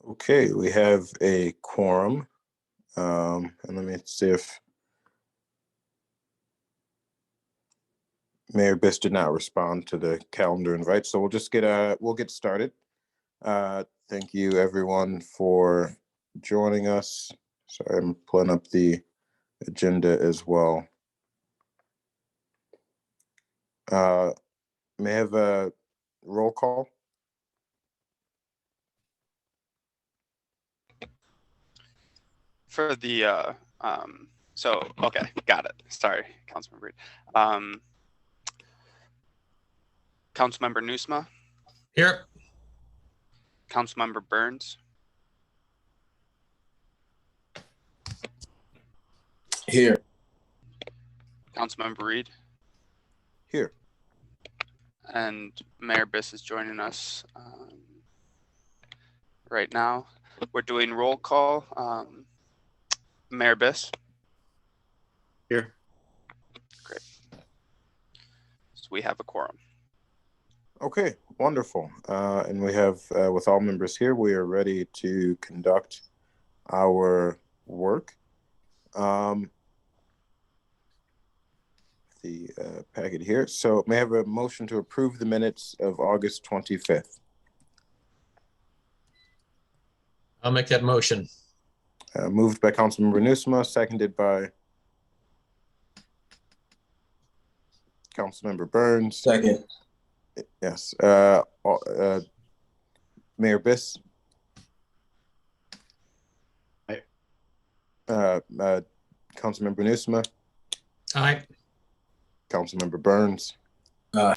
Okay, we have a quorum. And let me see if Mayor Biss did not respond to the calendar invite, so we'll just we'll get started. Thank you everyone for joining us. Sorry, I'm pulling up the agenda as well. May I have a roll call? For the, okay, got it. Sorry, Councilmember Reed. Councilmember Nusma, Here. Councilmember Burns, Here. Councilmember Reed, Here. and Mayor Biss is joining us right now. We're doing roll call. Mayor Biss. Here. Great. So we have a quorum. Okay, wonderful. And we have, with all members here, we are ready to conduct our work. The packet here. So may I have a motion to approve the minutes of August 25th? I'll make that motion. Moved by Councilmember Nusma, seconded by Councilmember Burns. Second. Yes. Mayor Biss. Aye. Councilmember Nusma. Aye. Councilmember Burns. Aye.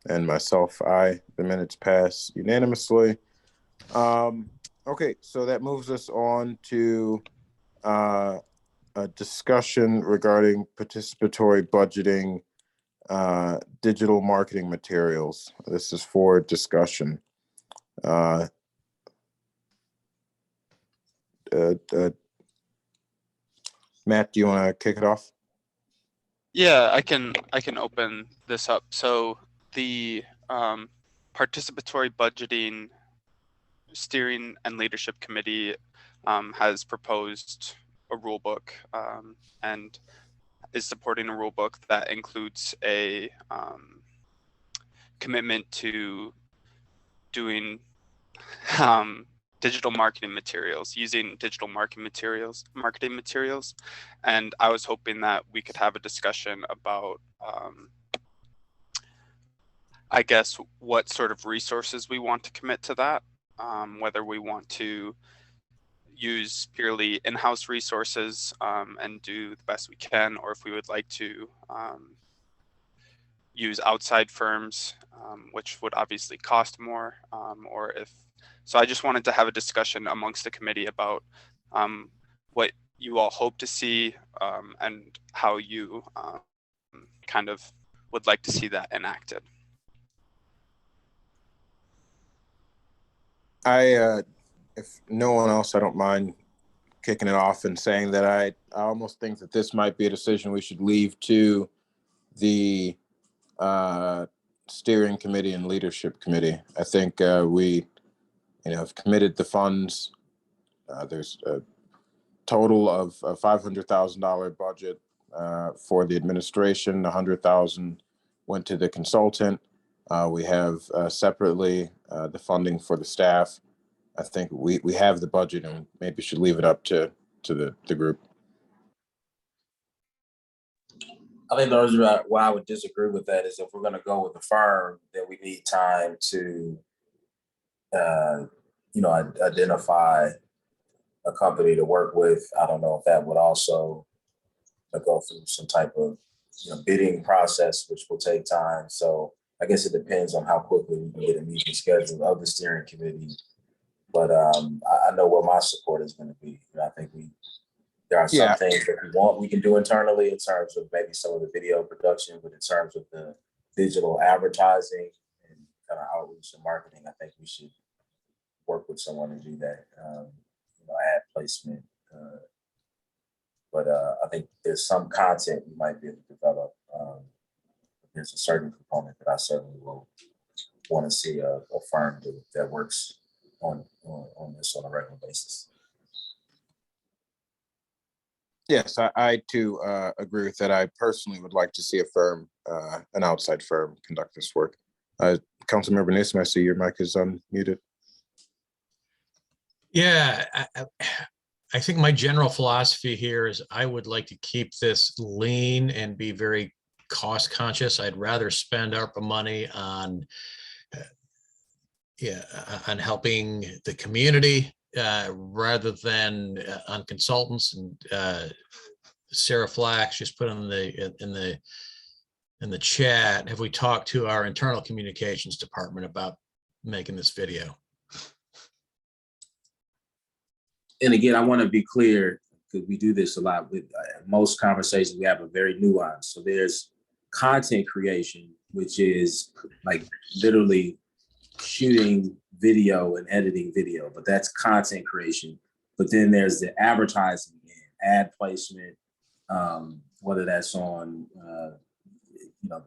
And myself, aye. The minutes pass unanimously. Okay, so that moves us on to a discussion regarding participatory budgeting, digital marketing materials. This is for discussion. Matt, do you want to kick it off? Yeah, I can open this up. So the Participatory Budgeting Steering and Leadership Committee has proposed a rule book and is supporting a rule book that includes a commitment to doing digital marketing materials, using digital marketing materials. And I was hoping that we could have a discussion about I guess what sort of resources we want to commit to that. Whether we want to use purely in-house resources and do the best we can, or if we would like to use outside firms, which would obviously cost more, so I just wanted to have a discussion amongst the committee about what you all hope to see and how you kind of would like to see that enacted. If no one else, I don't mind kicking it off and saying that I almost think that this might be a decision we should leave to the steering committee and leadership committee. I think we, have committed the funds. There's a total of a $500,000 budget for the administration. $100,000 went to the consultant. We have separately the funding for the staff. I think we have the budget, and maybe should leave it up to the group. I think the reason why I would disagree with that is if we're going to go with the firm, then we need time to, identify a company to work with. I don't know if that would also go through some type of, bidding process, which will take time. So I guess it depends on how quickly we can get a meeting scheduled of the steering committee. But I know where my support is going to be. I think there are some things that we can do internally in terms of maybe some of the video production, but in terms of the digital advertising and kind of outreach and marketing, I think we should work with someone to do that, ad placement. But I think there's some content we might be able to develop. There's a certain component that I certainly will want to see a firm that works on this on a regular basis. Yes, I too agree with that. I personally would like to see a firm, an outside firm, conduct this work. Councilmember Newsom, I see your mic is unmuted. Yeah, I think my general philosophy here is I would like to keep this lean and be very cost conscious. I'd rather spend ARPA money on on helping the community rather than on consultants. And Sarah Flax just put in the chat, have we talked to our internal communications department about making this video? And again, I want to be clear, because we do this a lot with most conversations we have are very nuanced. So there's content creation, which is like literally shooting video and editing video, but that's content creation. But then there's the advertising and ad placement, whether that's on,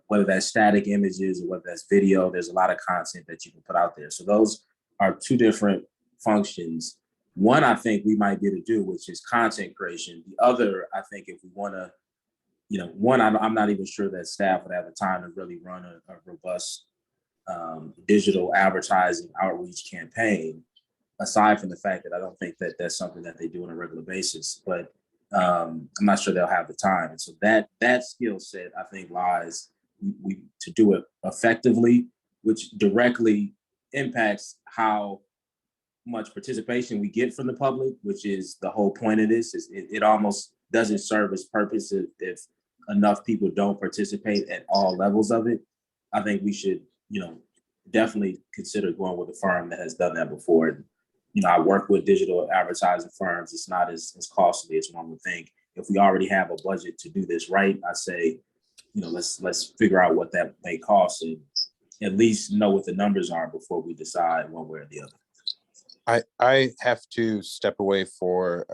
whether that's static images or whether that's video. There's a lot of content that you can put out there. So those are two different functions. One, I think we might be able to do, which is content creation. The other, I think if we want to, one, I'm not even sure that staff would have the time to really run a robust digital advertising outreach campaign, aside from the fact that I don't think that that's something that they do on a regular basis, but I'm not sure they'll have the time. And so that skill set, I think, lies to do it effectively, which directly impacts how much participation we get from the public, which is the whole point of this. Is it almost doesn't serve its purpose if enough people don't participate at all levels of it. I think we should, definitely consider going with a firm that has done that before. And, I work with digital advertising firms. It's not as costly as one would think. If we already have a budget to do this right, I say, let's figure out what that may cost and at least know what the numbers are before we decide one way or the other. I have to step away for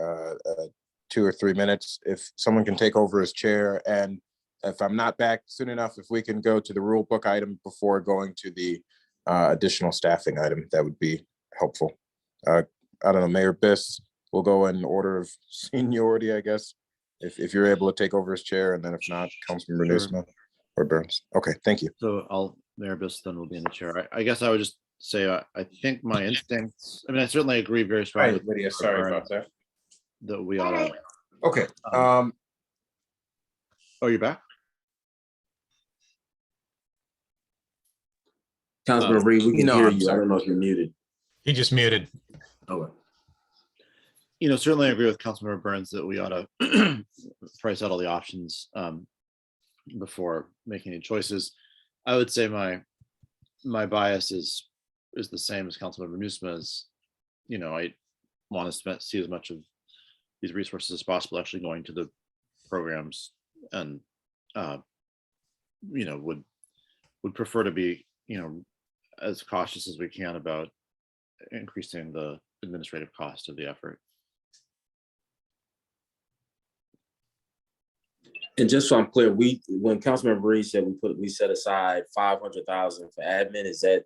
2 or 3 minutes. If someone can take over as chair, and if I'm not back soon enough, if we can go to the rule book item before going to the additional staffing item, that would be helpful. I don't know, Mayor Biss, we'll go in order of seniority, I guess, if you're able to take over as chair, and then if not, Councilmember Newsom or Burns. Okay, thank you. So Mayor Biss then will be in the chair. I guess I would just say, I think my instincts, I certainly agree very strongly. Right, Lydia, sorry about that. That we ought to. Okay. Oh, you're back? Councilman Reed, we can no, hear I'm you. I sorry. don't know if you're muted. He just muted. Okay. Certainly agree with Councilmember Burns that we ought to price out all the options before making any choices. I would say my bias is the same as Councilmember Newsom's. I want to see as much of these resources as possible actually going to the programs, and would prefer to be as cautious as we can about increasing the administrative cost of the effort. And just so I'm clear, when Councilmember Reed said we set aside $500,000 for admin, is that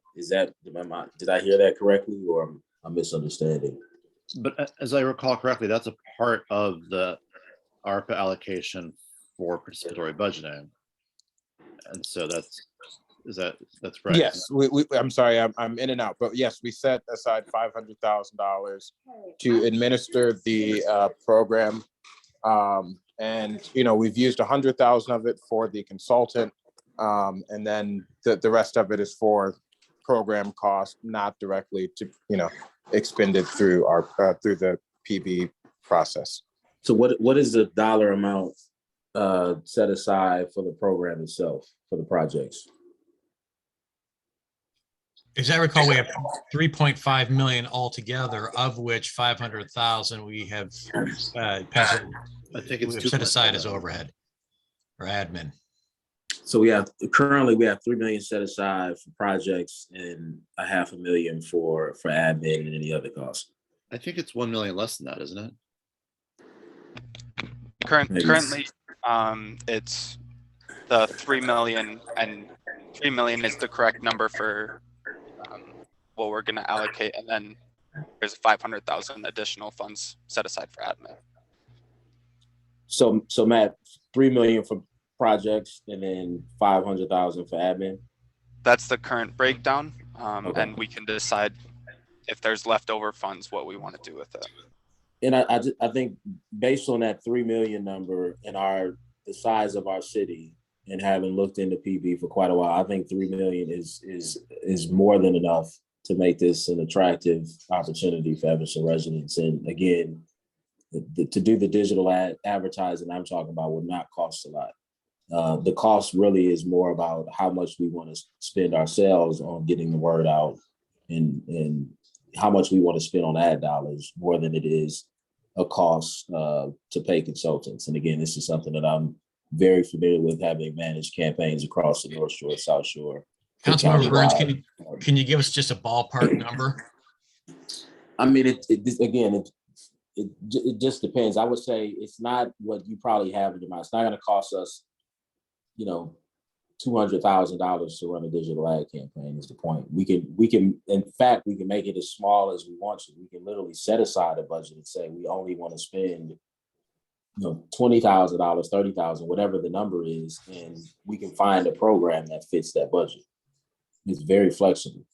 did I hear that correctly, or I'm misunderstanding? But as I recall correctly, that's a part of the ARPA allocation for participatory budgeting, and so that's right. Yes, I'm sorry, I'm in and out, but yes, we set aside $500,000 to administer the program. And we've used 100,000 of it for the consultant, and then the rest of it is for program cost, not directly to expended through through the PB process. So what is the dollar amount set aside for the program itself, for the projects? As I recall, we have 3.5 million altogether, of which 500,000 we have I think it's set aside as overhead or admin. So currently we have 3 million set aside for projects and $500,000 for admin and any other costs. I think it's 1 million less than that, isn't it? Currently, it's the 3 million, and 3 million is the correct number for what we're going to allocate, and then there's 500,000 additional funds set aside for admin. So Matt, 3 million for projects and then 500,000 for admin. That's the current breakdown, Okay. and we can decide if there's leftover funds, what we want to do with it. And I think based on that 3 million number and the size of our city and having looked into PB for quite a while, I think 3 million is more than enough to make this an attractive opportunity for Evanston residents. And again, to do the digital advertising I'm talking about will not cost a lot. The cost really is more about how much we want to spend ourselves on getting the word out and how much we want to spend on ad dollars more than it is a cost to pay consultants. And again, this is something that I'm very familiar with, having managed campaigns across the North Shore, South Shore. Councilmember Burns, can you give us just a ballpark number? I mean, it just depends. I would say it's not what you probably have in your mind. It's not going to cost us, $200,000 to run a digital ad campaign is the point. We can, in fact, we can make it as small as we want to. We can literally set aside a budget and say, we only want to spend, $20,000, $30,000, whatever the number is. And we can find a program that fits that budget. It's very flexible.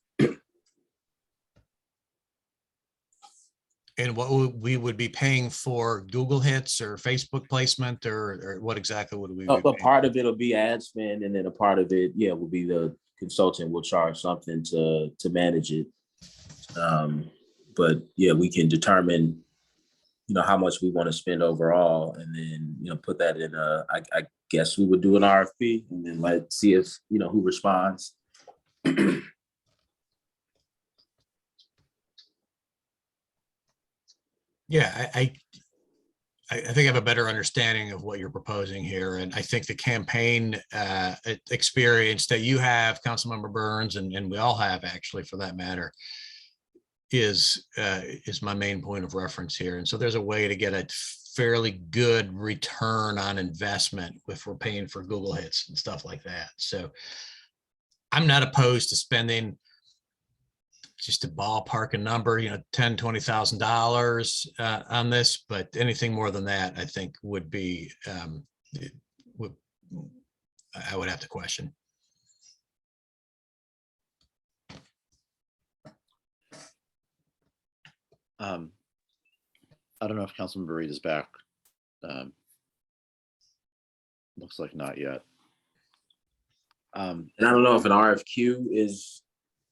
And what we would be paying for Google hits or Facebook placement, or what exactly would we be A paying? part of it will be ad spend, and then a part of it, will be the consultant will charge something to manage it. But we can determine, how much we want to spend overall, and then put that in I guess we would do an RFP, and then let's see if who responds. Yeah, I think I have a better understanding of what you're proposing here. And I think the campaign experience that you have, Councilmember Burns, and we all have actually for that matter, is my main point of reference here. And so there's a way to get a fairly good return on investment if we're paying for Google hits and stuff like that. So I'm not opposed to spending, just to ballpark a number, $10,000, $20,000 on this, but anything more than that, I think would be, I would have to question. I don't know if Councilman Reed is back. Looks like not yet. And I don't know if an RFQ is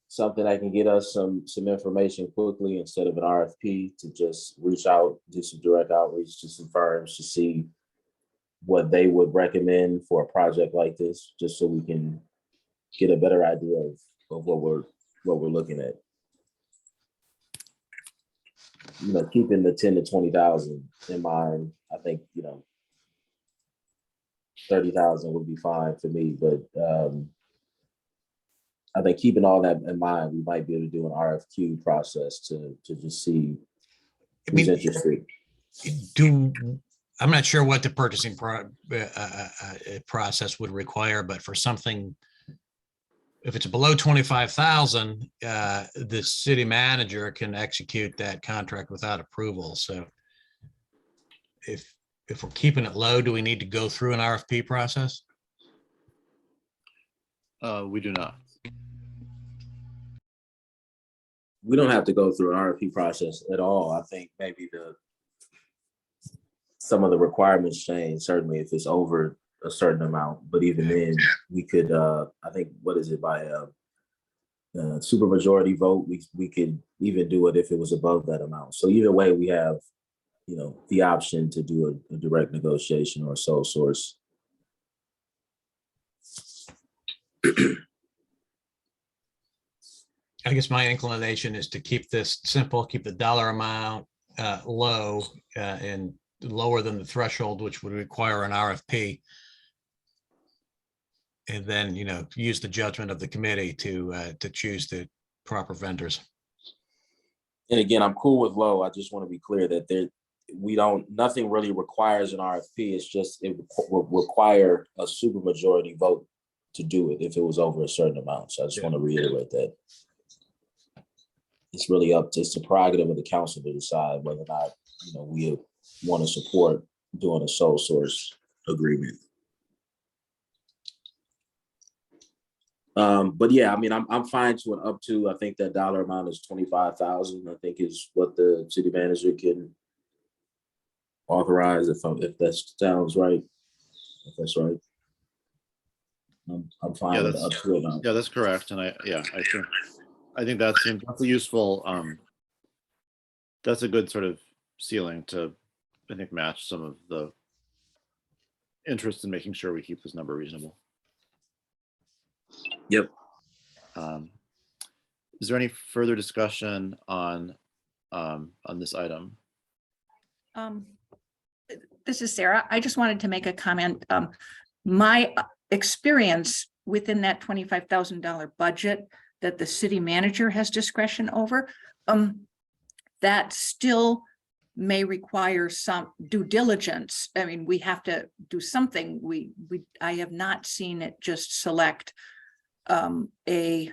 something that can get us some information quickly instead of an RFP, to just reach out, do some direct outreach to some firms to see what they would recommend for a project like this, just so we can get a better idea of what we're looking at. Keeping the 10 to 20,000 in mind, I think 30,000 would be fine for me, but I think keeping all that in mind, we might be able to do an RFQ process to just see who's interested. I'm not sure what the purchasing process would require, but for something, if it's below 25,000, the city manager can execute that contract without approval. So if we're keeping it low, do we need to go through an RFP process? We do not. We don't have to go through an RFP process at all. I think maybe some of the requirements change, certainly if it's over a certain amount, but even then we could, I think, what is it, by a supermajority vote, we could even do it if it was above that amount. So either way, we have, the option to do a direct negotiation or a sole source. I guess my inclination is to keep this simple, keep the dollar amount low and lower than the threshold, which would require an RFP. And then, use the judgment of the committee to choose the proper vendors. And again, I'm cool with low. I just want to be clear that nothing really requires an RFP. It's just, it would require a supermajority vote to do it if it was over a certain amount. So I just want to reiterate that. it's really up to, it's the prerogative of the council to decide whether or not, we want to support doing a sole source agreement. But yeah, I mean, I'm fine to an up to, I think that dollar amount is 25,000, I think is what the city manager can authorize, if that sounds right. If that's right. I'm fine Yeah, with the up to amount. Yeah, that's correct. And I think that's a useful, that's a good sort of ceiling to, I think, match some of the interest in making sure we keep this number reasonable. Yep. Is there any further discussion on this item? This is Sarah. I just wanted to make a comment. My experience within that $25,000 budget that the city manager has discretion over, that still may require some due diligence. I mean, we have to do something. I have not seen it just select a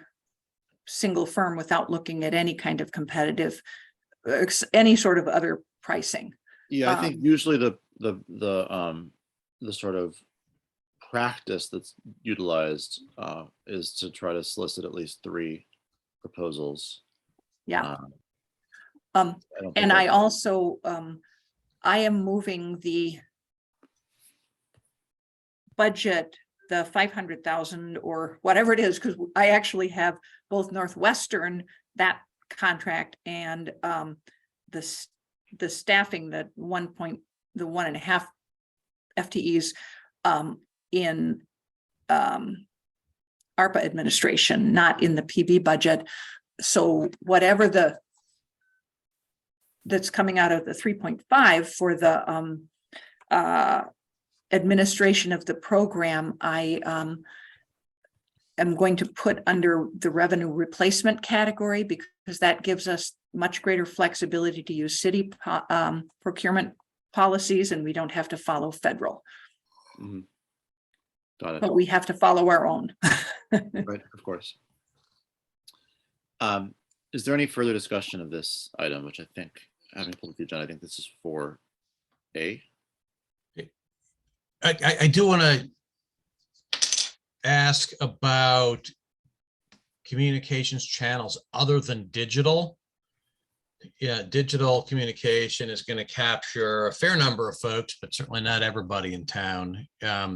single firm without looking at any kind of competitive, any sort of other pricing. Yeah, I think usually the sort of practice that's utilized is to try to solicit at least 3 proposals. Yeah. And I also, I am moving the budget, the 500,000 or whatever it is, because I actually have both Northwestern, that contract, and the staffing, the 1.5 FTEs in ARPA administration, not in the PB budget. So whatever that's coming out of the 3.5 for the administration of the program, I am going to put under the revenue replacement category, because that gives us much greater flexibility to use city procurement policies, and we don't have to follow federal. Mhm. Got it. But we have to follow our own. Right, of course. Is there any further discussion of this item, which I think, having pulled the agenda, I think this is 4A. I do want to ask about communications channels other than digital. Yeah, digital communication is going to capture a fair number of folks, but certainly not everybody in town.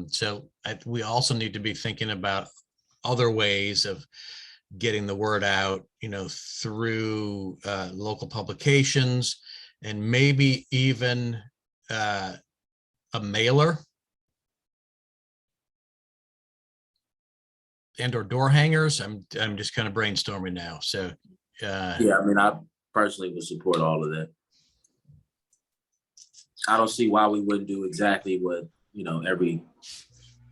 So we also need to be thinking about other ways of getting the word out, through local publications, and maybe even a mailer and or door hangers. I'm just kind of brainstorming now. So Yeah, I mean, I personally would support all of that. I don't see why we wouldn't do exactly what, every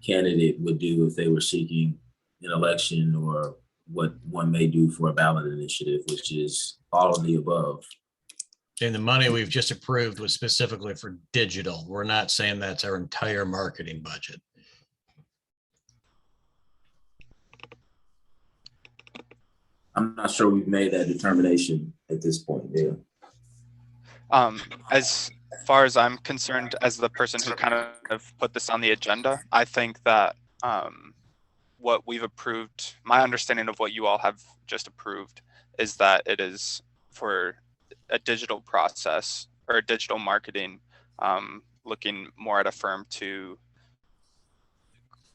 candidate would do if they were seeking an election, or what one may do for a ballot initiative, which is all of the above. and the money we've just approved was specifically for digital. We're not saying that's our entire marketing budget. I'm not sure we've made that determination at this point. Yeah. As far as I'm concerned, as the person who kind of put this on the agenda, I think that what we've approved, my understanding of what you all have just approved, is that it is for a digital process or a digital marketing, looking more at a firm to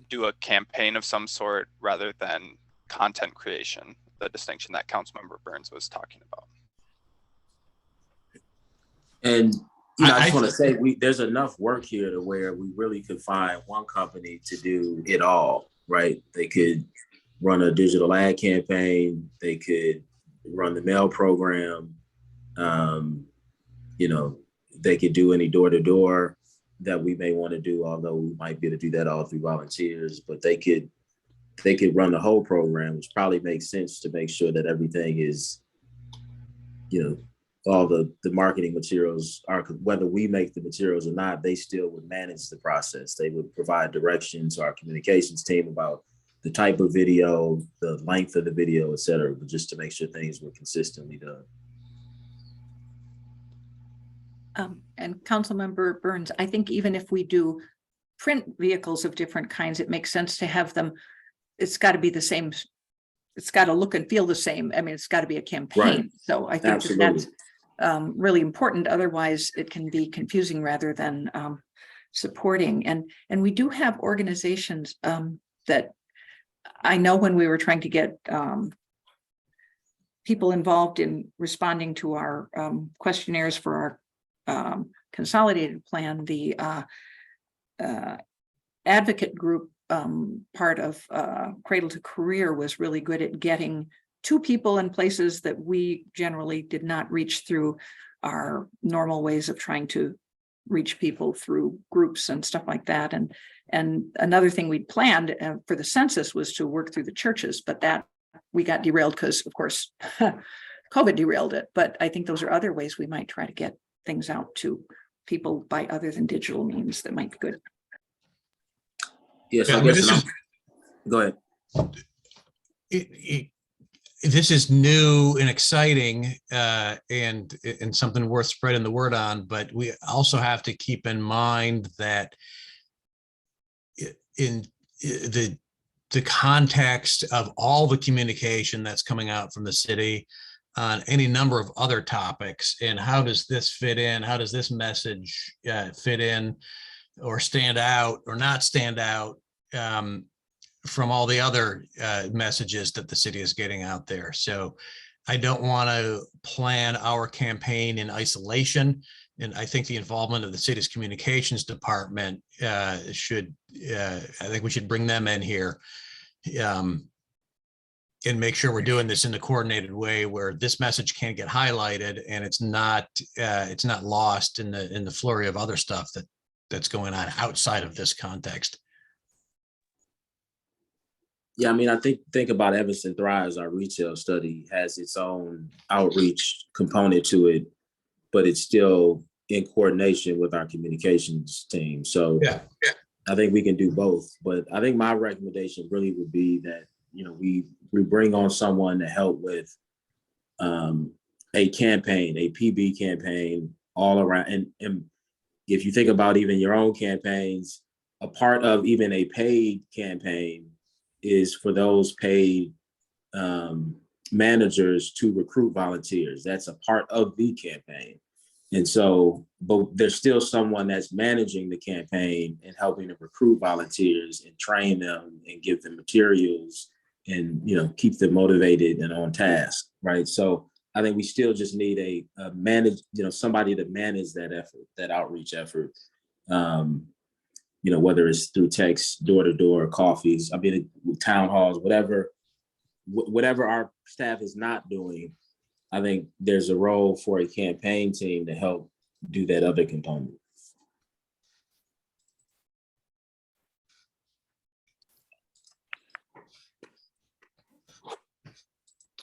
do a campaign of some sort rather than content creation, the distinction that Councilmember Burns was talking about. And I just want to say, there's enough work here to where we really could find one company to do it all, right? They could run a digital ad campaign. They could run the mail program. They could do any door-to-door that we may want to do, although we might be able to do that all through volunteers, but they could run the whole program, which probably makes sense to make sure that everything is, all the marketing materials are, whether we make the materials or not, they still would manage the process. They would provide direction to our communications team about the type of video, the length of the video, et cetera, but just to make sure things were consistently done. And Councilmember Burns, I think even if we do print vehicles of different kinds, it makes sense to have them. It's got to be the same. It's got to look and feel the same. I mean, it's got to be a campaign. Right. So I think Absolutely. that's really important. Otherwise, it can be confusing rather than supporting. And we do have organizations that I know when we were trying to get people involved in responding to our questionnaires for our consolidated plan, the advocate group part of Cradle to Career was really good at getting to people in places that we generally did not reach through our normal ways of trying to reach people through groups and stuff like that. And another thing we'd planned for the census was to work through the churches, but that we got derailed because, of course, COVID derailed it. But I think those are other ways we might try to get things out to people by other than digital means that might be good. Yes, Yeah, I I mean, guess. Go ahead. This is new and exciting and something worth spreading the word on, but we also have to keep in mind that in the context of all the communication that's coming out from the city on any number of other topics, and how does this fit in? How does this message fit in or stand out or not stand out from all the other messages that the city is getting out there? So I don't want to plan our campaign in isolation. And I think the involvement of the city's communications department I think we should bring them in here and make sure we're doing this in a coordinated way where this message can't get highlighted and it's not lost in the flurry of other stuff that's going on outside of this context. Yeah, I mean, I think about Evanston Thrives, our retail study has its own outreach component to it, but it's still in coordination with our communications team. So Yeah. I think we can do both. But I think my recommendation really would be that, we bring on someone to help with a campaign, a PB campaign all around. And if you think about even your own campaigns, a part of even a paid campaign is for those paid managers to recruit volunteers. That's a part of the campaign. And so, but there's still someone that's managing the campaign and helping to recruit volunteers and train them and give them materials and, keep them motivated and on task, right? So I think we still just need a somebody to manage that effort, that outreach effort. Whether it's through text, door-to-door, coffees, town halls, whatever our staff is not doing, I think there's a role for a campaign team to help do that other component.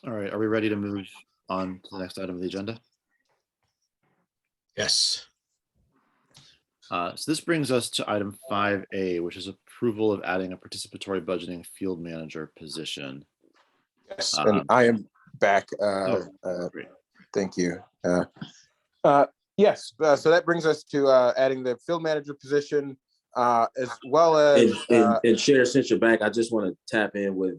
All right, are we ready to move on to the next item of the agenda? Yes. So this brings us to item 5A, which is approval of adding a participatory budgeting field manager position. Yes, and I am back. Great. Thank you. Yes, so that brings us to adding the field manager position, as well as and Chair, since you're back, I just want to tap in with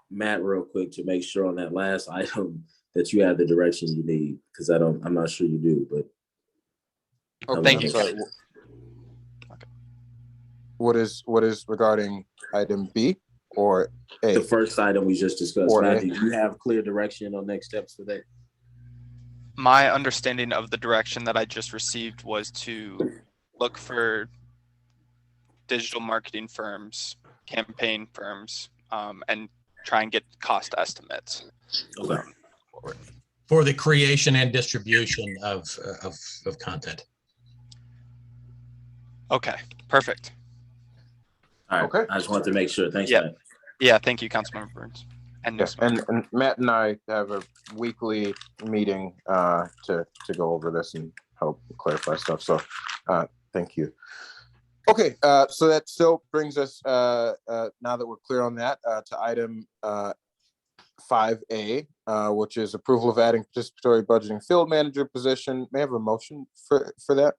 Matt real quick to make sure on that last item that you have the direction you need, because I'm not sure you do, but. Oh, thank you. sorry, what is regarding item B or A? The first item we just discussed. Or Matthew, do you have clear direction on next steps for that? My understanding of the direction that I just received was to look for digital marketing firms, campaign firms, and try and get cost estimates. Okay. For the creation and distribution of content. Okay, perfect. All right. Okay. I just wanted to make sure. Thanks, Yeah. Matt. Yeah, thank you, Councilmember Burns. And Yes, and Matt and I have a weekly meeting to go over this and help clarify stuff. So thank you. Okay, so that still brings us, now that we're clear on that, to item 5A, which is approval of adding participatory budgeting field manager position. May I have a motion for that?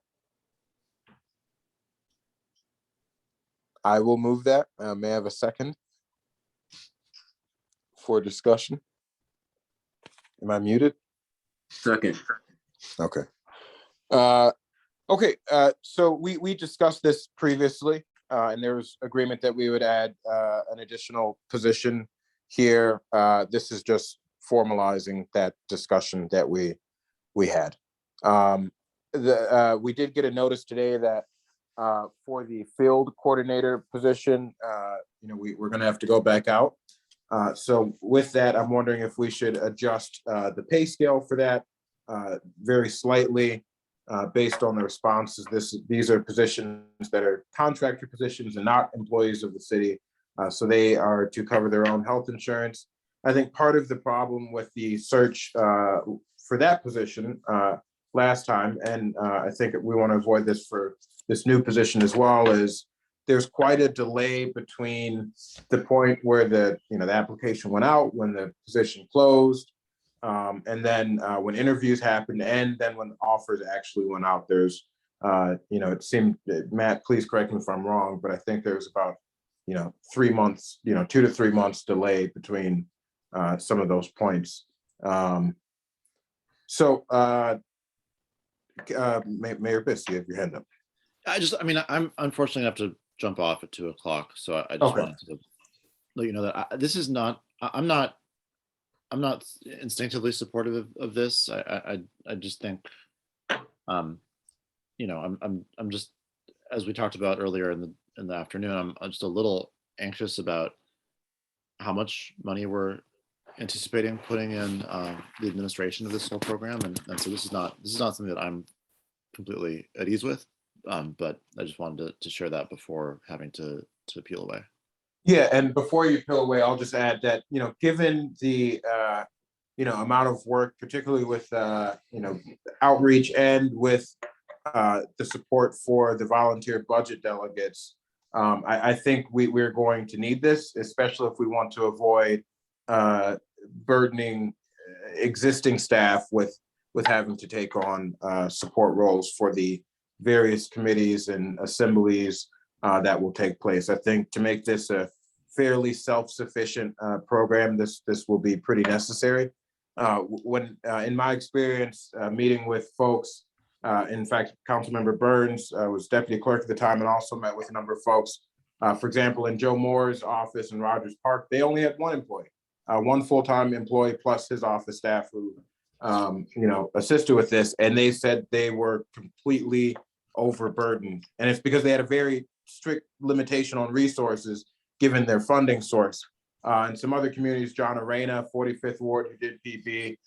I will move that. May I have a second for discussion? Am I muted? Second. Okay. Okay, so we discussed this previously, and there was agreement that we would add an additional position here. This is just formalizing that discussion that we had. We did get a notice today that for the field coordinator position, we're going to have to go back out. So with that, I'm wondering if we should adjust the pay scale for that very slightly. Based on the responses, these are positions that are contractor positions and not employees of the city. So they are to cover their own health insurance. I think part of the problem with the search for that position last time, and I think we want to avoid this for this new position as well, is there's quite a delay between the point where the application went out, when the position closed, and then when interviews happened, and then when offers actually went out. There's, it seemed, Matt, please correct me if I'm wrong, but I think there was about, 3 months, 2 to 3 months delay between some of those points. Mayor Biss, you have your hand up. I'm unfortunately have to jump off at 2:00, so I just wanted to let you know that this is not. I'm not instinctively supportive of this. I just think, I'm just, as we talked about earlier in the afternoon, I'm just a little anxious about how much money we're anticipating putting in the administration of this whole program, and so this is not something that I'm completely at ease with. But I just wanted to share that before having to peel away. Yeah, and before you peel away, I'll just add that, given the, amount of work, particularly with, outreach and with the support for the volunteer budget delegates, I think we're going to need this, especially if we want to avoid burdening existing staff with having to take on support roles for the various committees and assemblies that will take place. I think to make this a fairly self-sufficient program, this will be pretty necessary. When in my experience meeting with folks, in fact, Councilmember Burns was deputy clerk at the time and also met with a number of folks. For example, in Joe Moore's office in Rogers Park, they only had one employee, one full-time employee plus his office staff who assisted with this, and they said they were completely overburdened, and it's because they had a very strict limitation on resources given their funding source. In some other communities, John Arena, 45th Ward, who did PB,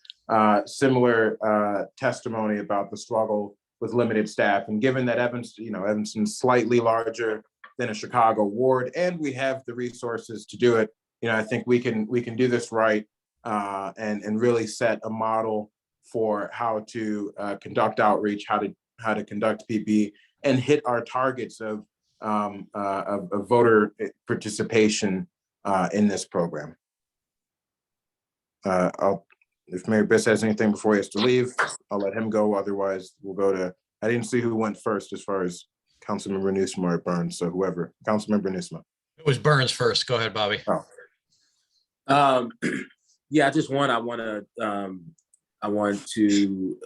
similar testimony about the struggle with limited staff. And given that Evanston's slightly larger than a Chicago ward, and we have the resources to do it, I think we can do this right and really set a model for how to conduct outreach, how to conduct PB, and hit our targets of voter participation in this program. If Mayor Biss has anything before he has to leave, I'll let him go. Otherwise, we'll go to, I didn't see who went first as far as Councilmember Newsma or Burns. So whoever, Councilmember Newsma. It was Burns first. Go ahead, Bobby. Oh. Yeah, I want to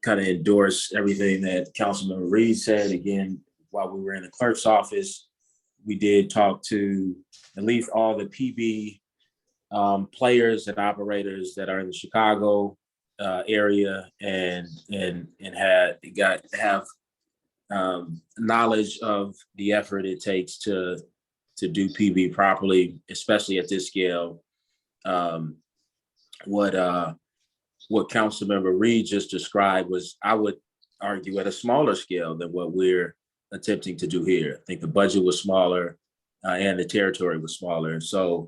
kind of endorse everything that Councilmember Reed said. Again, while we were in the clerk's office, we did talk to at least all the PB players and operators that are in the Chicago area and have knowledge of the effort it takes to do PB properly, especially at this scale. What Councilmember Reed just described was, I would argue, at a smaller scale than what we're attempting to do here. I think the budget was smaller and the territory was smaller. So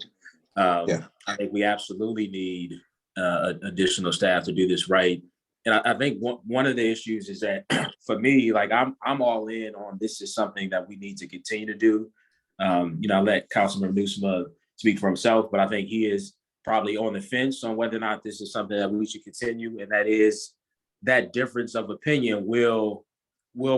I think we absolutely need additional staff to do this right. And I think one of the issues is that for me, like I'm all in on this is something that we need to continue to do. I let Councilman Nusma speak for himself, but I think he is probably on the fence on whether or not this is something that we should continue. And that is that difference of opinion will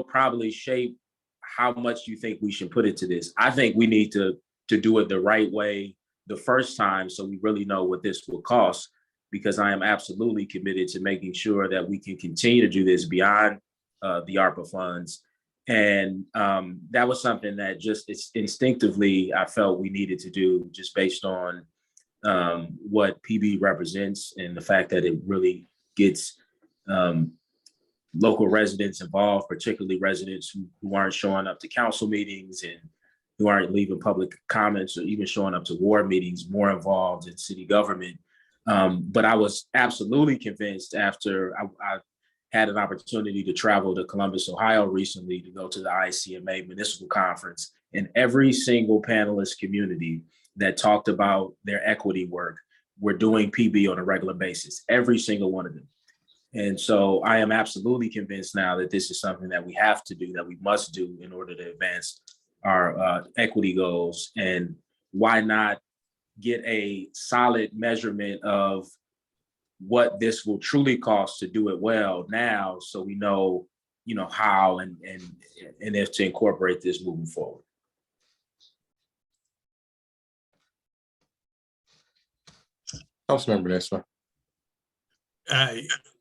probably shape how much you think we should put into this. I think we need to do it the right way the first time so we really know what this will cost, because I am absolutely committed to making sure that we can continue to do this beyond the ARPA funds. And that was something that just instinctively I felt we needed to do, just based on what PB represents and the fact that it really gets local residents involved, particularly residents who aren't showing up to council meetings and who aren't leaving public comments or even showing up to ward meetings, more involved in city government. But I was absolutely convinced after I had an opportunity to travel to Columbus, Ohio recently to go to the ICMA Municipal Conference, and every single panelist community that talked about their equity work were doing PB on a regular basis, every single one of them. And so I am absolutely convinced now that this is something that we have to do, that we must do in order to advance our equity goals. And why not get a solid measurement of what this will truly cost to do it well now, so we know, how and if to incorporate this moving forward. Councilmember Nesma.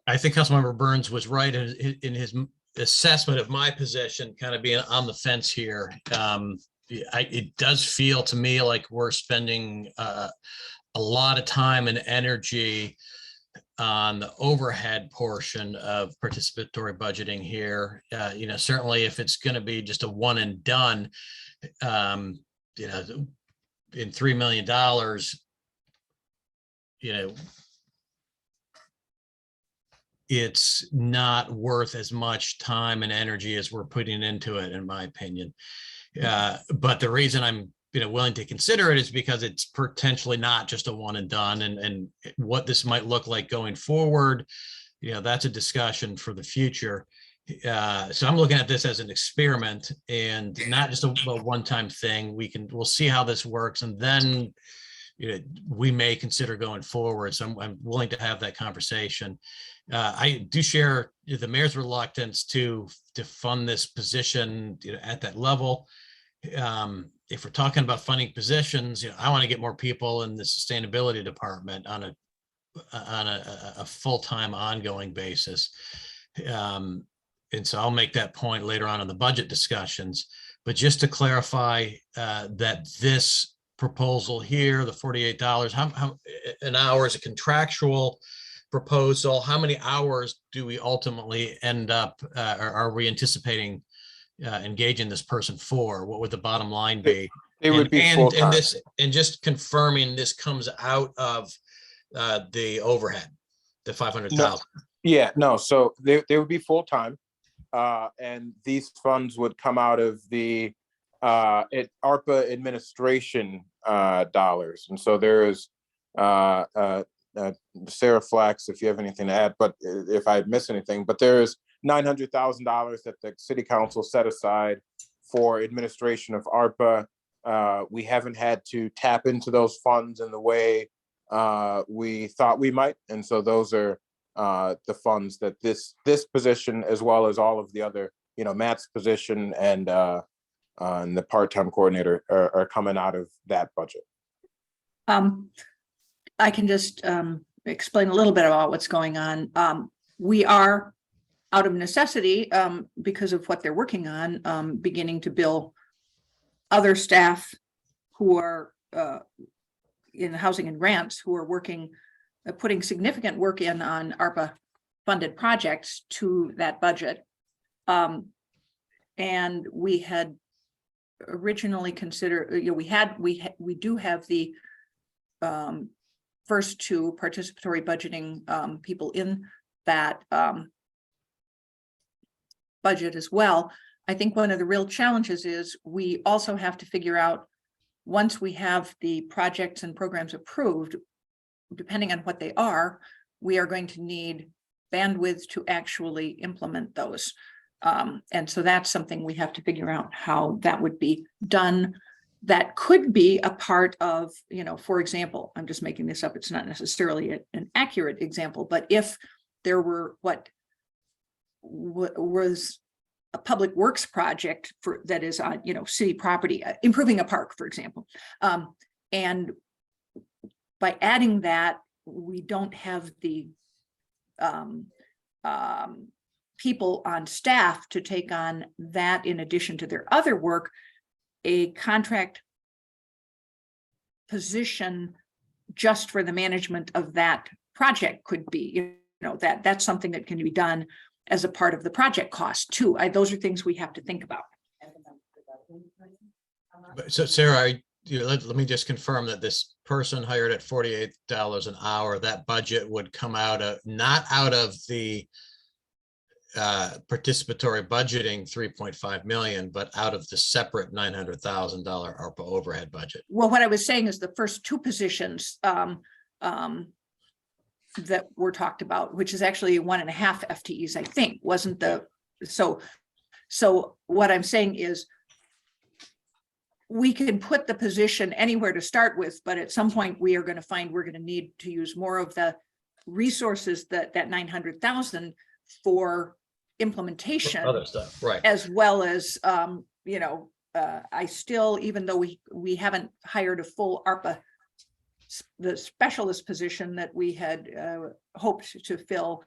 I think Councilmember Burns was right in his assessment of my position, kind of being on the fence here. It does feel to me like we're spending a lot of time and energy on the overhead portion of participatory budgeting here. Certainly if it's going to be just a one and done, in $3 million, it's not worth as much time and energy as we're putting into it, in my opinion. But the reason I'm willing to consider it is because it's potentially not just a one and done, and what this might look like going forward, that's a discussion for the future. So I'm looking at this as an experiment and not just a one-time thing. We'll see how this works, and then we may consider going forward. So I'm willing to have that conversation. I do share the mayor's reluctance to fund this position at that level. If we're talking about funding positions, I want to get more people in the sustainability department on a full-time ongoing basis. And so I'll make that point later on in the budget discussions. But just to clarify that this proposal here, the $48, how an hour is a contractual proposal. How many hours do we ultimately end up, or are we anticipating engaging this person for? What would the bottom line be? It would be full-time. And just confirming this comes out of the overhead, the 500,000. Yeah, no. So they would be full-time, and these funds would come out of the ARPA administration dollars. And so there is Sarah Flax, if you have anything to add, but if I miss anything, but there is $900,000 that the city council set aside for administration of ARPA. We haven't had to tap into those funds in the way we thought we might. And so those are the funds that this position, as well as all of the other, Matt's position and the part-time coordinator are coming out of that budget. I can just explain a little bit about what's going on. We are, out of necessity, because of what they're working on, beginning to bill other staff who are in housing and grants, who are working, putting significant work in on ARPA funded projects to that budget. And we had originally considered, we do have the first two participatory budgeting people in that budget as well. I think one of the real challenges is we also have to figure out, once we have the projects and programs approved, depending on what they are, we are going to need bandwidth to actually implement those. And so that's something we have to figure out how that would be done. That could be a part of, for example, I'm just making this up. It's not necessarily an accurate example, but if there were what was a public works project that is on, city property, improving a park, for example. And by adding that, we don't have the people on staff to take on that in addition to their other work. A contract position just for the management of that project could be, that's something that can be done as a part of the project cost too. Those are things we have to think about. So Sarah, let me just confirm that this person hired at $48 an hour, that budget would come out of, not out of the participatory budgeting 3.5 million, but out of the separate $900,000 ARPA overhead budget. Well, what I was saying is the first two positions that were talked about, which is actually 1.5 FTEs, I think, wasn't the, so what I'm saying is we can put the position anywhere to start with, but at some point we are going to find we're going to need to use more of the resources that 900,000 for implementation, Other stuff, right? as well as I still, even though we haven't hired a full ARPA, the specialist position that we had hoped to fill,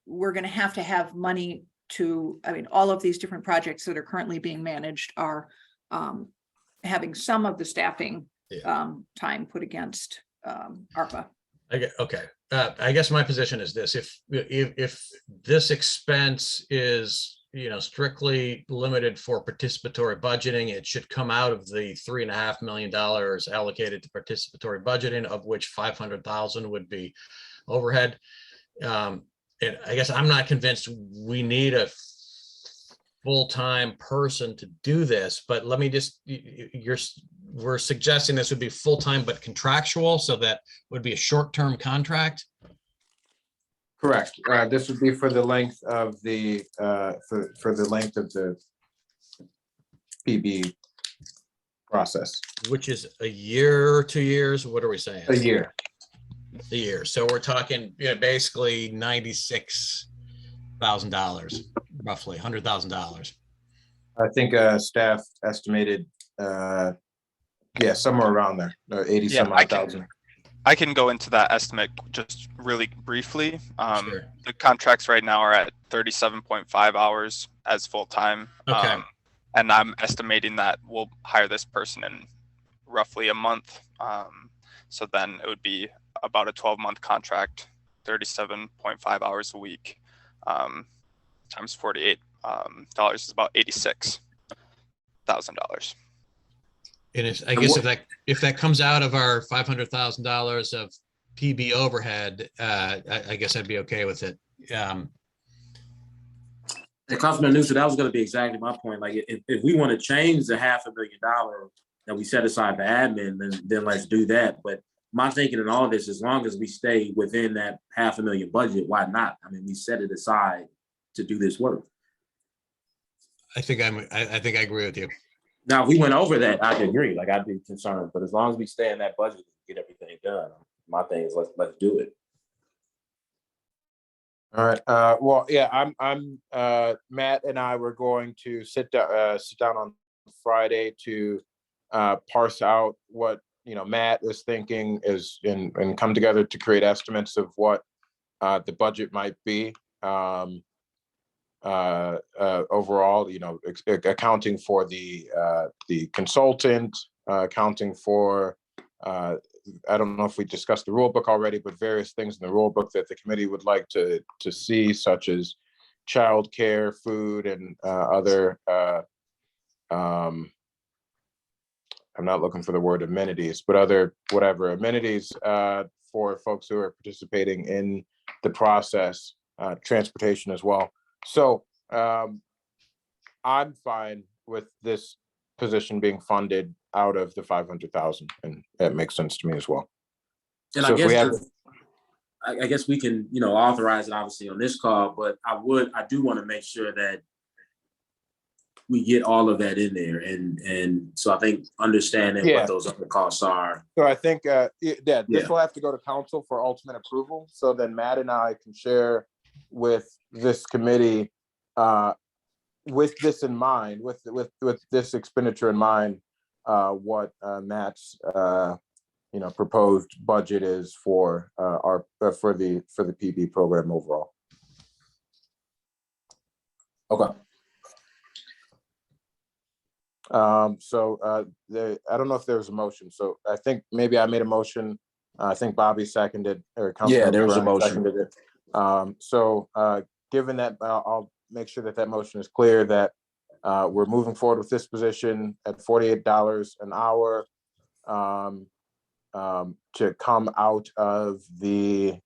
we're going to have money to, all of these different projects that are currently being managed are having some of the staffing time put against ARPA. Okay. I guess my position is this: if this expense is strictly limited for participatory budgeting, it should come out of the $3.5 million allocated to participatory budgeting, of which 500,000 would be overhead. And I guess I'm not convinced we need a full-time person to do this, but let me just, we're suggesting this would be full-time but contractual, so that would be a short-term contract. Correct. This would be for the length of the for the length of the PB process. Which is a year or 2 years? What are we saying? A year. A year. So we're talking basically $96,000, roughly $100,000. I think staff estimated, somewhere around there, 80 some odd thousand. I can go into that estimate just really briefly. Sure. The contracts right now are at 37.5 hours as full-time. Okay. And I'm estimating that we'll hire this person in roughly a month. So then it would be about a 12-month contract, 37.5 hours a week, times $48 is about $86,000. And I guess if that comes out of our $500,000 of PB overhead, I guess I'd be okay with it. Councilman Newsom, that was going to be exactly my point. Like, if we want to change the $500,000 that we set aside for admin, then let's do that. But my thinking in all of this, as long as we stay within that $500,000 budget, why not? We set it aside to do this work. I think I agree with you. Now, if we went over that, I'd agree. Like, I'd be concerned. But as long as we stay in that budget, get everything done. My thing is let's do it. All right. I'm Matt and I were going to sit down on Friday to parse out what Matt is thinking and come together to create estimates of what the budget might be overall. Accounting for the consultant, accounting for I don't know if we discussed the rule book already, but various things in the rule book that the committee would like to see, such as childcare, food, and other. I'm not looking for the word amenities, but other amenities for folks who are participating in the process, transportation as well. So I'm fine with this position being funded out of the 500,000, and that makes sense to me as well. And So I guess we can, authorize it obviously on this call, but I do want to make sure that we get all of that in there. And so I think understanding Yeah. what those other costs are. So I think, this Yeah. will have to go to council for ultimate approval. So then Matt and I can share with this committee, with this in mind, with this expenditure in mind, what Matt's proposed budget is for for the PB program overall. Okay. So I don't know if there was a motion. So I think maybe I made a motion. I think Bobby seconded, or Yeah, there was a Councilmember Brennan motion. seconded it. So given that, I'll make sure that motion is clear that we're moving forward with this position at $48 an hour to come out of the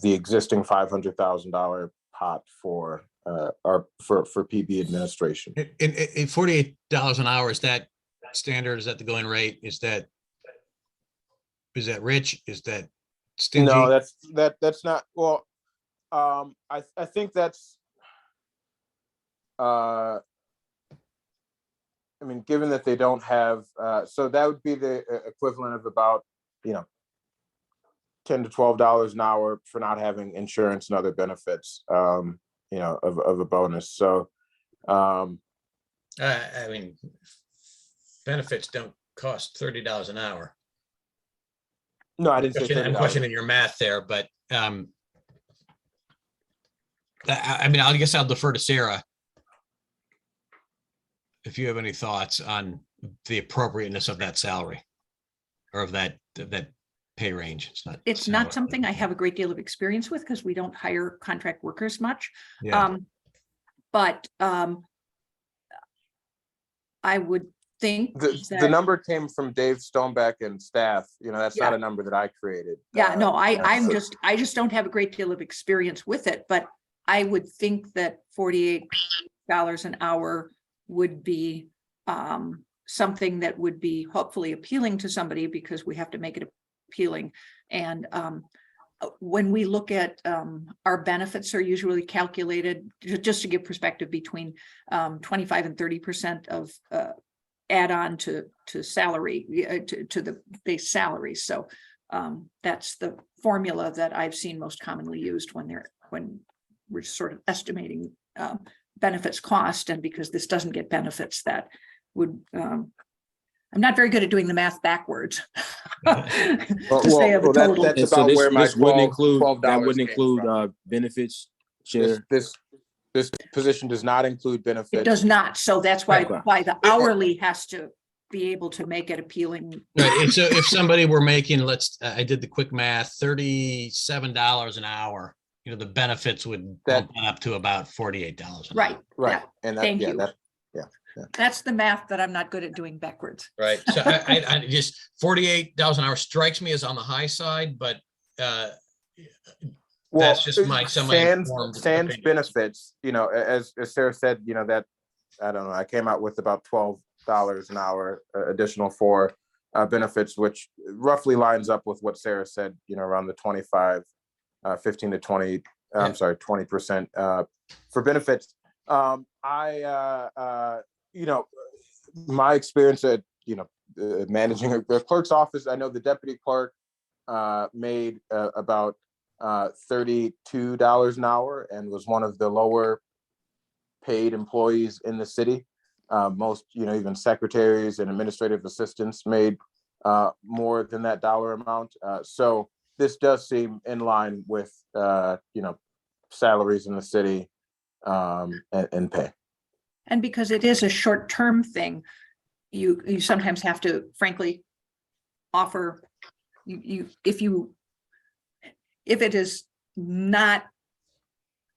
existing $500,000 pot for PB administration. In $48 an hour, is that standard? Is that the going rate? Is that rich? Is that stingy? No, that's not. Well, I think that's. I mean, given that they don't have, so that would be the equivalent of about, $10 to $12 an hour for not having insurance and other benefits, of a bonus. So, I mean, benefits don't cost $30 an hour. no, I didn't say I'm $30. questioning your math there, but I mean, I guess I'll defer to Sarah if you have any thoughts on the appropriateness of that salary or of that pay range. It's not something I have a great deal of experience with because we don't hire contract workers much. Yeah. But I would think The number came from Dave Stonebeck and staff. That's not a number that I created. Yeah, no, I just don't have a great deal of experience with it, but I would think that $48 an hour would be something that would be hopefully appealing to somebody because we have to make it appealing. And when we look at our benefits are usually calculated, just to give perspective, between 25 and 30% of add-on to salary, to the base salary. So that's the formula that I've seen most commonly used when we're sort of estimating benefits cost. And because this doesn't get benefits, that would I'm not very good at doing the math backwards. That's about where my $12 wouldn't include benefits. Share. This position does not include benefits. It does not. So that's why Okay. the hourly has to be able to make it appealing. Right. So if somebody were making, I did the quick math, $37 an hour, the benefits would bump up to about $48 an hour. Right. Right. And Thank you. That's the math that I'm not good at doing backwards. Right. So I just $48 an hour strikes me as on the high side, but that's just my sans benefits, as Sarah said, that I don't know, I came out with about $12 an hour additional for benefits, which roughly lines up with what Sarah said, around the 15 to 20, I'm sorry, 20% for benefits. My experience at, managing a clerk's office, I know the deputy clerk made about $32 an hour and was one of the lower paid employees in the city. Most, even secretaries and administrative assistants made more than that dollar amount. So this does seem in line with, salaries in the city and pay. And because it is a short-term thing, you sometimes have to, frankly, offer if it is not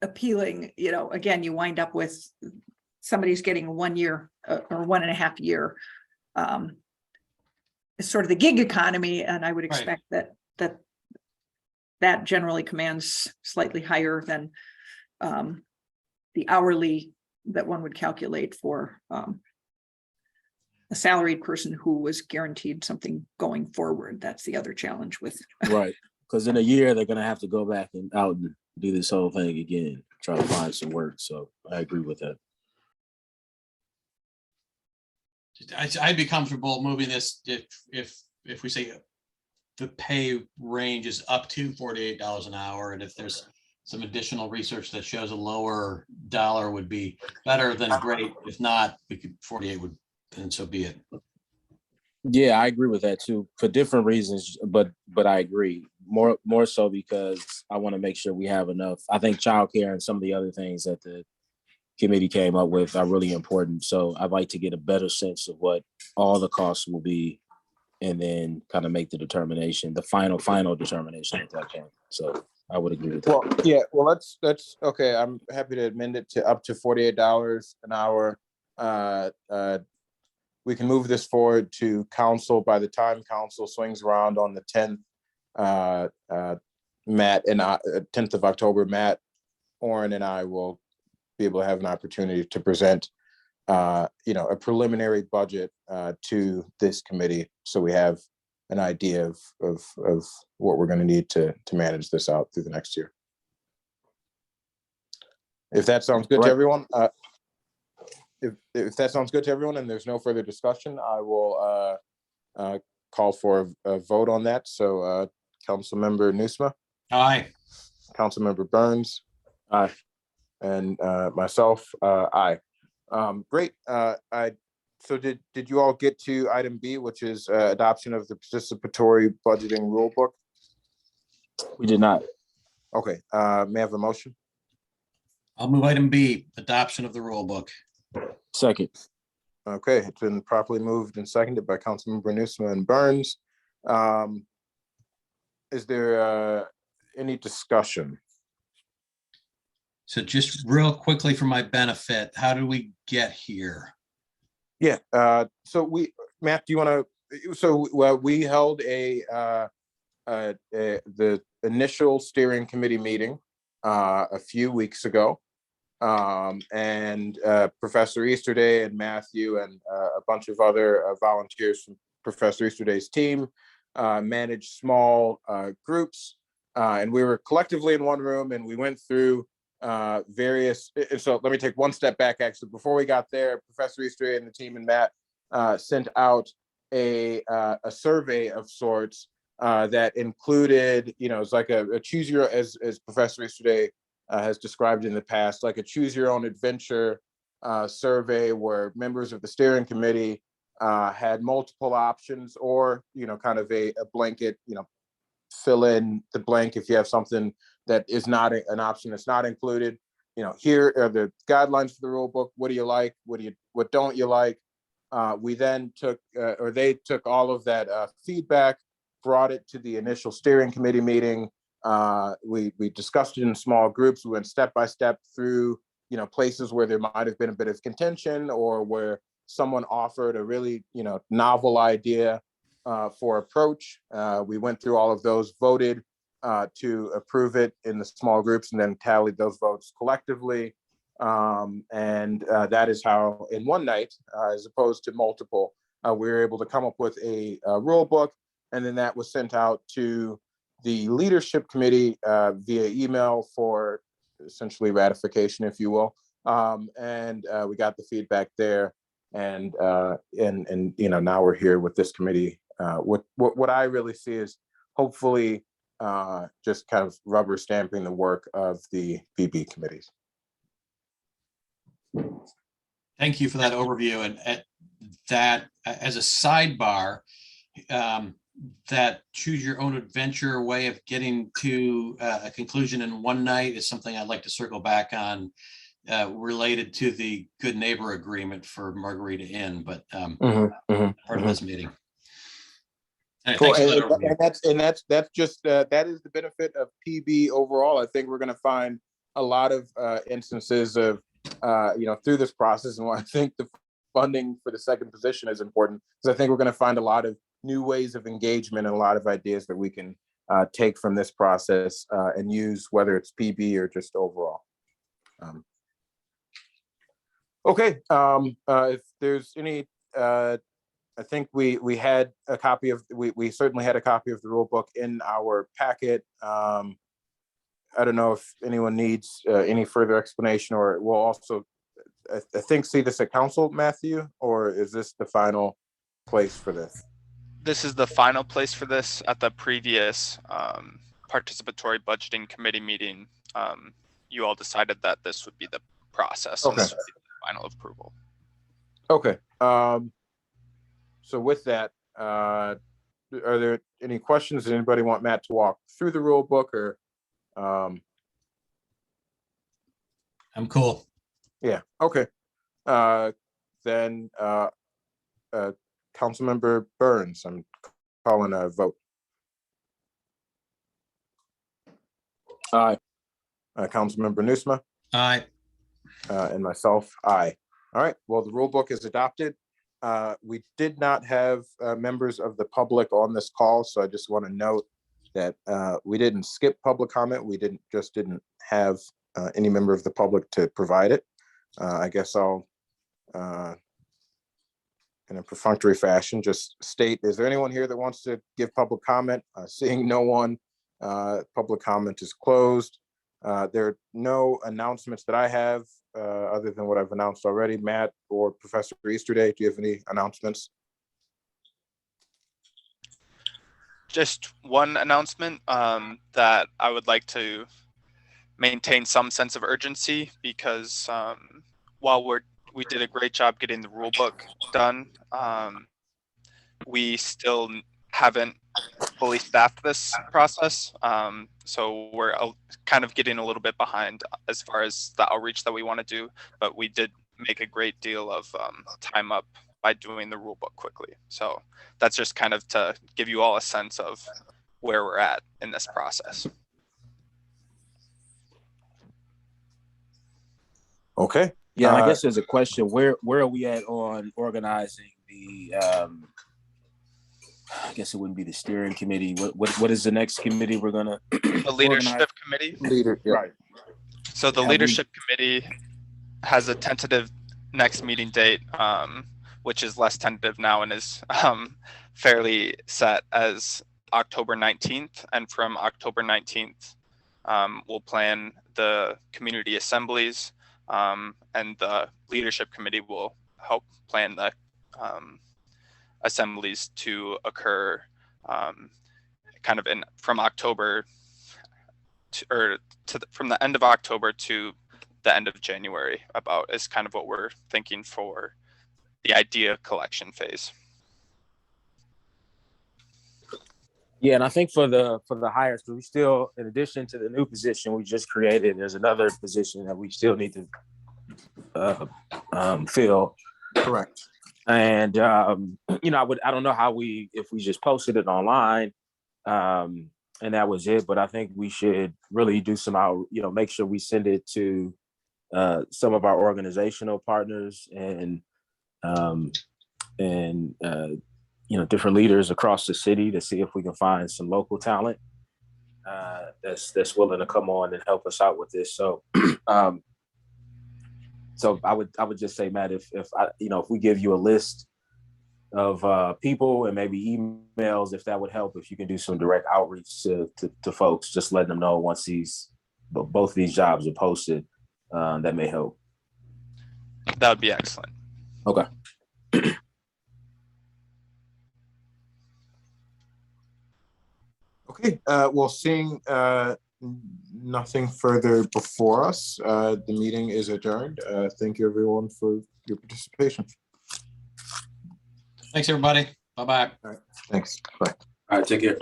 appealing, again, you wind up with somebody's getting 1 year or 1.5 year. It's sort of the gig economy, and I would expect that generally commands slightly higher than the hourly that one would calculate for a salaried person who was guaranteed something going forward. That's the other challenge with. Right, because in a year, they're gonna have to go back and out and do this whole thing again, try to find some work. So I agree with that. I'd be comfortable moving this if we say the pay range is up to $48 an hour, and if there's some additional research that shows a lower dollar would be better, than great. If not, we could 48 would, and so be it. Yeah, I agree with that too, for different reasons, but I agree more so because I want to make sure we have enough. I think childcare and some of the other things that the committee came up with are really important. So I'd like to get a better sense of what all the costs will be, and then kind of make the determination, the final determination at that point. So I would agree with that. Well, yeah, well, let's okay. I'm happy to amend it to up to $48 an hour. We can move this forward to council by the time council swings around on the 10th. Matt and 10th of October, Matt, Oren, and I will be able to have an opportunity to present, a preliminary budget to this committee, so we have an idea of what we're going to need to manage this out through the next year. If that sounds good to everyone. If that sounds good to everyone and there's no further discussion, I will call for a vote on that. So Councilmember Nusma. Aye. Councilmember Burns. Aye. And myself, aye. Great. So did you all get to item B, which is adoption of the participatory budgeting rule book? We did not. Okay, may I have a motion? I'll move item B, adoption of the rule book. Second. Okay, it's been properly moved and seconded by Councilmember Nusma and Burns. Is there any discussion? So just real quickly for my benefit, how did we get here? Yeah, so Matt, do you want to, so we held the initial steering committee meeting a few weeks ago. And Professor Easterday and Matthew and a bunch of other volunteers from Professor Easterday's team managed small groups. And we were collectively in one room, and we went through various, so let me take one step back. Actually, before we got there, Professor Easterday and the team and Matt sent out a survey of sorts that included, it's like a choose your, as Professor Easterday has described in the past, like a choose your own adventure survey where members of the steering committee had multiple options, or, kind of a blanket, fill in the blank if you have something that is not an option that's not included. Here are the guidelines for the rule book. What do you like? What don't you like? We then they took all of that feedback, brought it to the initial steering committee meeting. We discussed it in small groups. We went step by step through, places where there might have been a bit of contention, or where someone offered a really, novel idea for approach. We went through all of those, voted to approve it in the small groups, and then tallied those votes collectively. And that is how, in one night, as opposed to multiple, we were able to come up with a rule book, and then that was sent out to the leadership committee via email for essentially ratification, if you will. And we got the feedback there, and now we're here with this committee. What I really see is hopefully just kind of rubber stamping the work of the BB committees. Thank you for that overview. And that, as a sidebar, that choose your own adventure way of getting to a conclusion in one night is something I'd like to circle back on, related to the good neighbor agreement for Margarita Inn, but part of this meeting. And Cool. thanks for that overview. That's just that is the benefit of PB overall. I think we're going to find a lot of instances of through this process, and why I think the funding for the second position is important, because I think we're going to find a lot of new ways of engagement and a lot of ideas that we can take from this process and use, whether it's PB or just overall. Okay, if there's any I think we had a copy of, we certainly had a copy of the rule book in our packet. I don't know if anyone needs any further explanation, or we'll also, I think, see this at council, Matthew, or is this the final place for this? This is the final place for this. At the previous participatory budgeting committee meeting, you all decided that this would be the process. And Okay. this would be the final approval. Okay. So with that, are there any questions? Does anybody want Matt to walk through the rule book, or? I'm cool. Yeah, okay. Then Councilmember Burns, I'm calling a vote. Aye. Councilmember Nusma, Aye. and myself, aye. All right, well, the rule book is adopted. We did not have members of the public on this call, so I just want to note that we didn't skip public comment. We didn't have any member of the public to provide it. I guess I'll, in a perfunctory fashion, just state, is there anyone here that wants to give public comment? Seeing no one, public comment is closed. There are no announcements that I have other than what I've announced already. Matt or Professor Easterday, do you have any announcements? Just one announcement that I would like to maintain some sense of urgency, because while we did a great job getting the rule book done, we still haven't fully staffed this process. So we're kind of getting a little bit behind as far as the outreach that we want to do, but we did make a great deal of time up by doing the rule book quickly. So that's just kind of to give you all a sense of where we're at in this process. Okay. Yeah, and I guess there's a question, where are we at on organizing the, I guess it wouldn't be the steering committee. What is the next committee we're gonna? The leadership committee. Right. So the leadership committee has a tentative next meeting date, which is less tentative now and is fairly set as October 19th. And from October 19th, we'll plan the community assemblies, and the leadership committee will help plan the assemblies to occur kind of from October from the end of October to the end of January, about is kind of what we're thinking for the idea collection phase. Yeah, and I think for the hires, we still, in addition to the new position we just created, there's another position that we still need to fill. Correct. And you know, I don't know how if we just posted it online, and that was it. But I think we should really do some make sure we send it to some of our organizational partners and different leaders across the city to see if we can find some local talent that's willing to come on and help us out with this. So so I would just say, Matt, if we give you a list of people and maybe emails, if that would help, if you can do some direct outreach to folks, just letting them know once both of these jobs are posted, that may help. That would be excellent. Okay. Okay, well, seeing nothing further before us, the meeting is adjourned. Thank you, everyone, for your participation. Thanks, everybody. Bye-bye. All right, thanks. Bye. All right, take care.